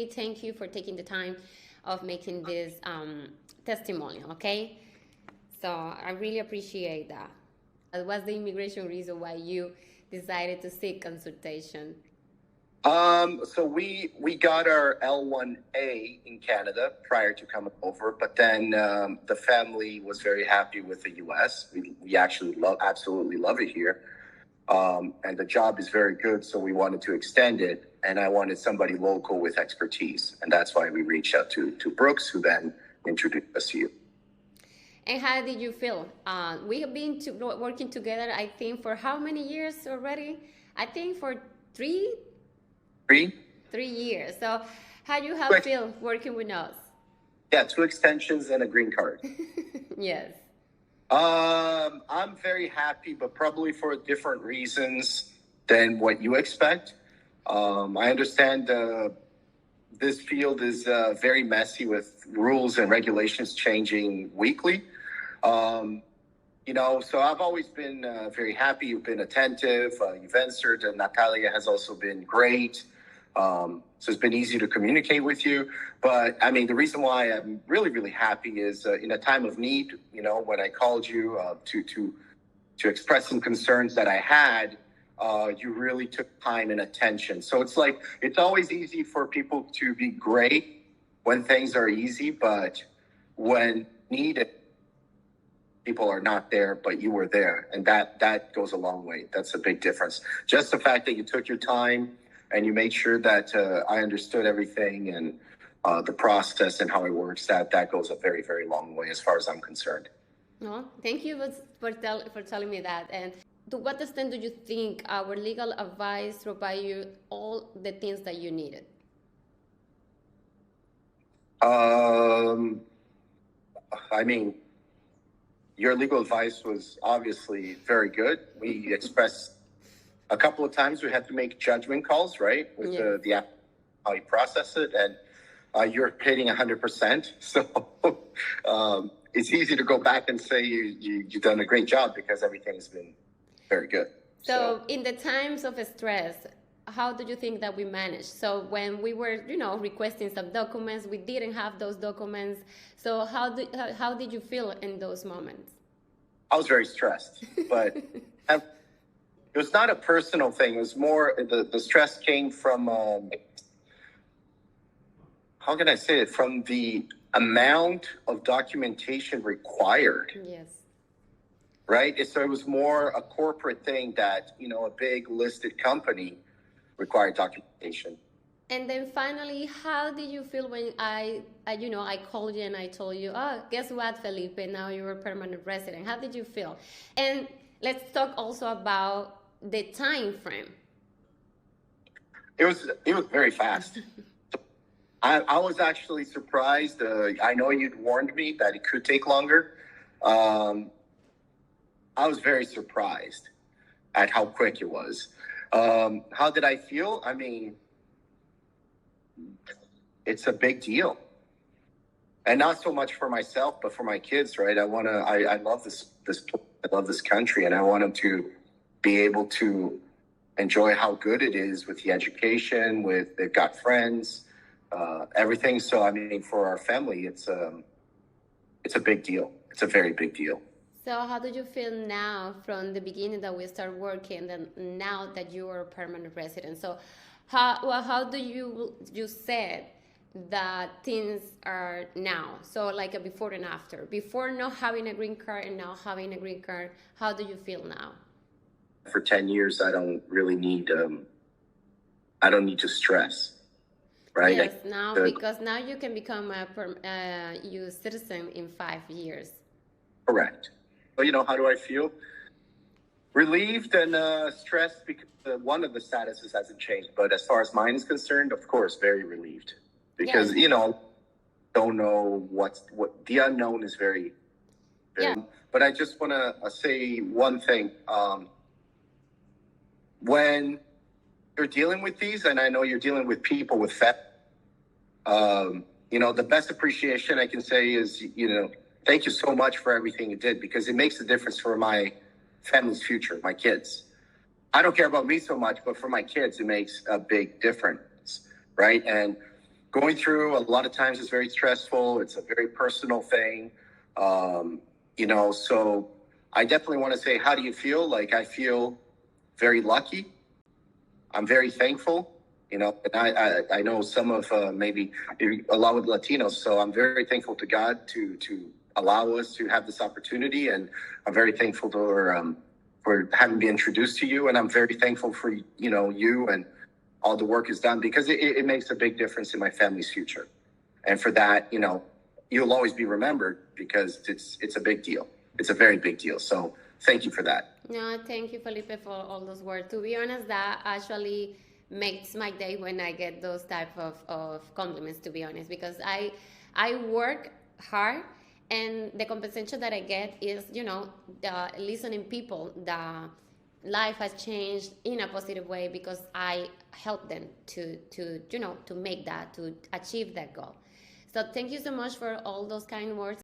Thank you for taking the time of making this testimonial, okay? So I really appreciate that. What's the immigration reason why you decided to seek consultation? So we got our L1A in Canada prior to coming over, but then the family was very happy with the U.S. We actually absolutely love it here. And the job is very good, so we wanted to extend it, and I wanted somebody local with expertise, and that's why we reached out to Brooks, who then introduced us to you. And how did you feel? We have been working together, I think, for how many years already? I think for three years. So how do you have feel working with us? Yeah, 2 extensions and a green card. Yes. I'm very happy, but probably for different reasons than what you expect. I understand this field is very messy with rules and regulations changing weekly. So I've always been very happy. You've been attentive. You've answered. And Natalia has also been great. So it's been easy to communicate with you. But I mean, the reason why I'm really, really happy is in a time of need, when I called you to express some concerns that I had, you really took time and attention. So it's always easy for people to be great when things are easy, but when needed, people are not there, but you were there. And that goes a long way. That's a big difference. Just the fact that you took your time and you made sure that I understood everything and the process and how it works, that goes a very, very long way as far as I'm concerned. No, thank you for telling me that. And to what extent do you think our legal advice provided you all the things that you needed? I mean, your legal advice was obviously very good. We expressed a couple of times we had to make judgment calls, right? With the how you process it, and you're hitting 100%. So it's easy to go back and say you've done a great job because everything's been very good. So in the times of stress, how do you think that we managed? So when we were, requesting some documents, we didn't have those documents. So how did you feel in those moments? I was very stressed, but it was not a personal thing. It was more, the stress came from, how can I say it? From the amount of documentation required. Yes. Right? So it was more a corporate thing that, a big listed company required documentation. And then finally, how did you feel when I called you and I told you, oh, guess what, Felipe, now you're a permanent resident. How did you feel? And let's talk also about the time frame. It was very fast. I was actually surprised. I know you'd warned me that it could take longer. I was very surprised at how quick it was. How did I feel? I mean, it's a big deal. And not so much for myself, but for my kids, right? I love this I love this country, and I want them to be able to enjoy how good it is with the education, they've got friends, everything. So, I mean, for our family, it's a big deal. It's a very big deal. So how do you feel now from the beginning that we start working and now that you are a permanent resident? So how do you said that things are now? So like a before and after. Before not having a green card and now having a green card, how do you feel now? For 10 years, I don't really need, I don't need to stress, right? Yes, because now you can become a U.S. citizen in 5 years. Correct. So, how do I feel? Relieved and stressed because one of the statuses hasn't changed. But as far as mine is concerned, of course, very relieved. Because, don't know what the unknown is very, very. Yeah. But I just want to say one thing. When you're dealing with these, and I know you're dealing with people with the best appreciation I can say is, thank you so much for everything you did, because it makes a difference for my family's future, my kids. I don't care about me so much, but for my kids, it makes a big difference, right? And going through. A lot of times it's very stressful. It's a very personal thing. So I definitely want to say, how do you feel? Like, I feel very lucky. I'm very thankful. And I know some of maybe a lot with Latinos, so I'm very thankful to God to allow us to have this opportunity, and I'm very thankful for having been introduced to you, and I'm very thankful for you and all the work is done, because it makes a big difference in my family's future, and for that, you'll always be remembered, because it's a big deal. It's a very big deal. So thank you for that. No, thank you, Felipe, for all those words. To be honest, that actually makes my day when I get those type of compliments, to be honest, because I work hard, and the compensation that I get is, the listening people, the life has changed in a positive way, because I help them to make that, to achieve that goal. So thank you so much for all those kind words.